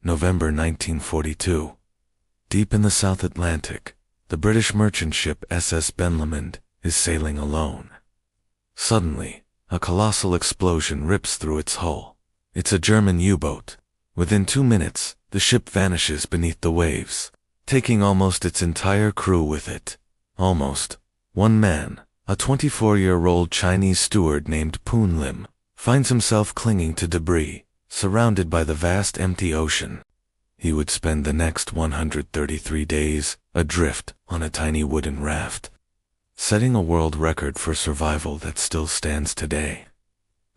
November 1942. Deep in the South Atlantic, the British merchant ship SS Benlamond is sailing alone. Suddenly, a colossal explosion rips through its hull. It's a German U-boat. Within 2 minutes, the ship vanishes beneath the waves, taking almost its entire crew with it. Almost. One man, a 24-year-old Chinese steward named Poon Lim, finds himself clinging to debris, surrounded by the vast empty ocean. He would spend the next 133 days adrift on a tiny wooden raft, setting a world record for survival that still stands today.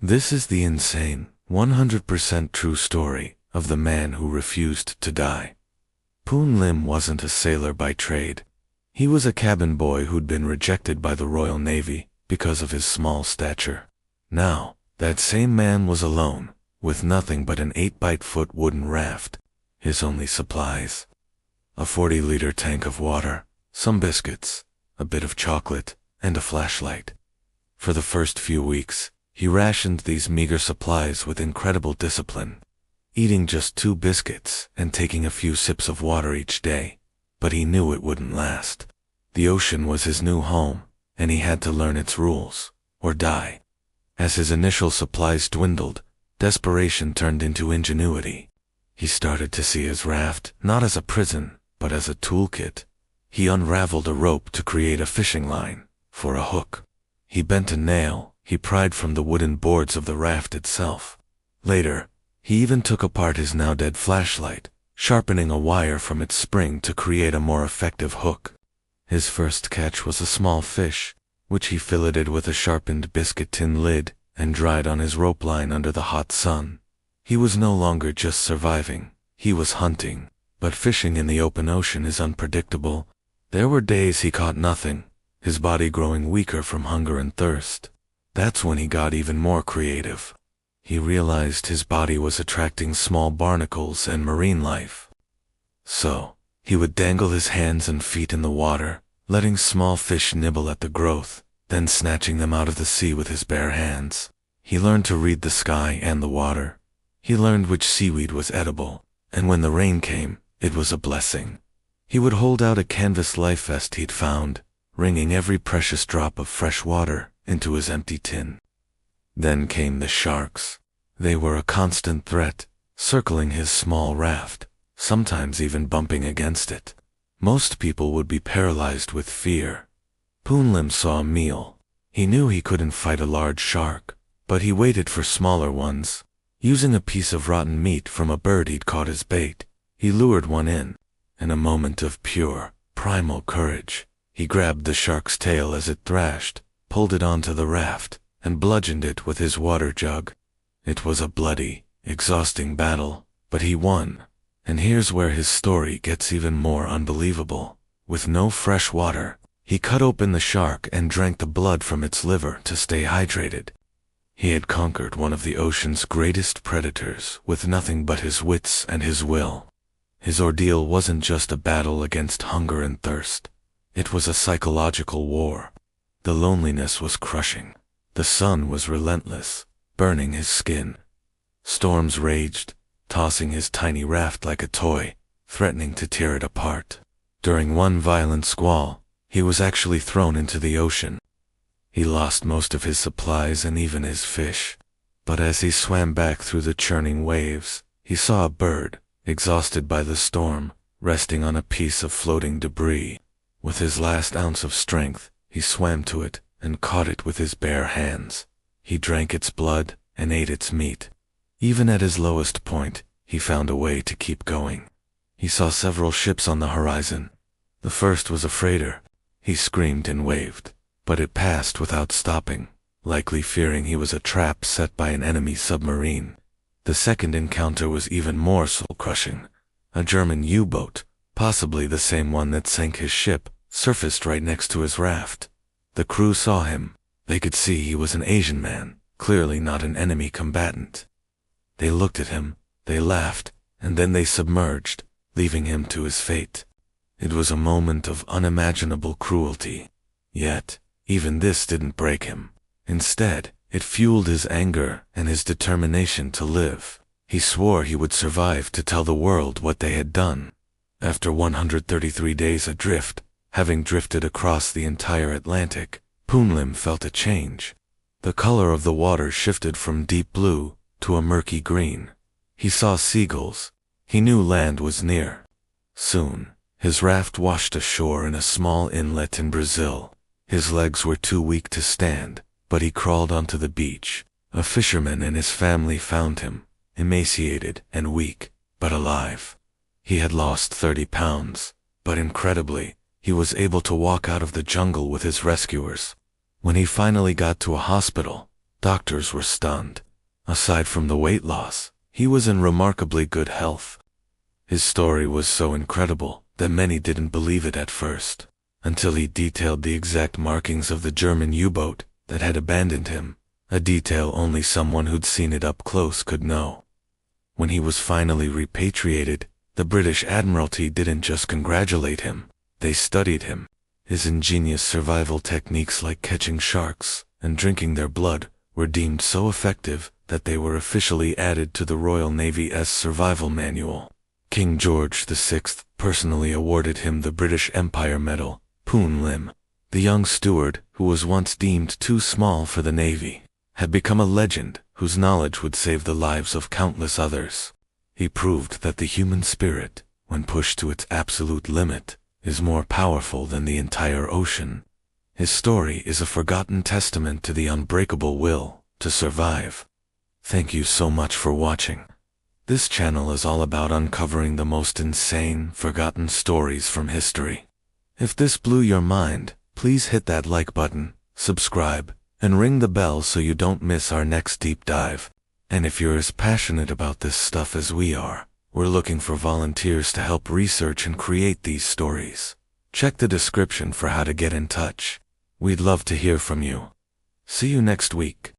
This is the insane, 100% true story of the man who refused to die. Poon Lim wasn't a sailor by trade. He was a cabin boy who'd been rejected by the Royal Navy because of his small stature. Now, that same man was alone, with nothing but an 8-by-foot wooden raft, his only supplies. A 40-liter tank of water, some biscuits, a bit of chocolate, and a flashlight. For the first few weeks, he rationed these meager supplies with incredible discipline, eating just 2 biscuits and taking a few sips of water each day. But he knew it wouldn't last. The ocean was his new home, and he had to learn its rules, or die. As his initial supplies dwindled, desperation turned into ingenuity. He started to see his raft not as a prison, but as a toolkit. He unraveled a rope to create a fishing line, for a hook. He bent a nail he pried from the wooden boards of the raft itself. Later, he even took apart his now-dead flashlight, sharpening a wire from its spring to create a more effective hook. His first catch was a small fish, which he filleted with a sharpened biscuit tin lid and dried on his rope line under the hot sun. He was no longer just surviving, he was hunting. But fishing in the open ocean is unpredictable. There were days he caught nothing, his body growing weaker from hunger and thirst. That's when he got even more creative. He realized his body was attracting small barnacles and marine life. So, he would dangle his hands and feet in the water, letting small fish nibble at the growth, then snatching them out of the sea with his bare hands. He learned to read the sky and the water. He learned which seaweed was edible, and when the rain came, it was a blessing. He would hold out a canvas life vest he'd found, wringing every precious drop of fresh water into his empty tin. Then came the sharks. They were a constant threat, circling his small raft, sometimes even bumping against it. Most people would be paralyzed with fear. Poon Lim saw a meal. He knew he couldn't fight a large shark, but he waited for smaller ones. Using a piece of rotten meat from a bird he'd caught as bait, he lured one in. In a moment of pure, primal courage, he grabbed the shark's tail as it thrashed, pulled it onto the raft, and bludgeoned it with his water jug. It was a bloody, exhausting battle, but he won. And here's where his story gets even more unbelievable. With no fresh water, he cut open the shark and drank the blood from its liver to stay hydrated. He had conquered one of the ocean's greatest predators with nothing but his wits and his will. His ordeal wasn't just a battle against hunger and thirst. It was a psychological war. The loneliness was crushing. The sun was relentless, burning his skin. Storms raged, tossing his tiny raft like a toy, threatening to tear it apart. During one violent squall, he was actually thrown into the ocean. He lost most of his supplies and even his fish. But as he swam back through the churning waves, he saw a bird, exhausted by the storm, resting on a piece of floating debris. With his last ounce of strength, he swam to it and caught it with his bare hands. He drank its blood and ate its meat. Even at his lowest point, he found a way to keep going. He saw several ships on the horizon. The first was a freighter. He screamed and waved, but it passed without stopping, likely fearing he was a trap set by an enemy submarine. The second encounter was even more soul-crushing. A German U-boat, possibly the same one that sank his ship, surfaced right next to his raft. The crew saw him. They could see he was an Asian man, clearly not an enemy combatant. They looked at him, they laughed, and then they submerged, leaving him to his fate. It was a moment of unimaginable cruelty. Yet, even this didn't break him. Instead, it fueled his anger and his determination to live. He swore he would survive to tell the world what they had done. After 133 days adrift, having drifted across the entire Atlantic, Poon Lim felt a change. The color of the water shifted from deep blue to a murky green. He saw seagulls. He knew land was near. Soon, his raft washed ashore in a small inlet in Brazil. His legs were too weak to stand, but he crawled onto the beach. A fisherman and his family found him, emaciated and weak, but alive. He had lost 30 pounds, but incredibly, he was able to walk out of the jungle with his rescuers. When he finally got to a hospital, doctors were stunned. Aside from the weight loss, he was in remarkably good health. His story was so incredible that many didn't believe it at first, until he detailed the exact markings of the German U-boat that had abandoned him, a detail only someone who'd seen it up close could know. When he was finally repatriated, the British Admiralty didn't just congratulate him, they studied him. His ingenious survival techniques like catching sharks and drinking their blood were deemed so effective that they were officially added to the Royal Navy's survival manual. King George VI personally awarded him the British Empire Medal. Poon Lim, the young steward who was once deemed too small for the Navy, had become a legend whose knowledge would save the lives of countless others. He proved that the human spirit, when pushed to its absolute limit, is more powerful than the entire ocean. His story is a forgotten testament to the unbreakable will to survive. Thank you so much for watching. This channel is all about uncovering the most insane, forgotten stories from history. If this blew your mind, please hit that like button, subscribe, and ring the bell so you don't miss our next deep dive. And if you're as passionate about this stuff as we are, we're looking for volunteers to help research and create these stories. Check the description for how to get in touch. We'd love to hear from you. See you next week.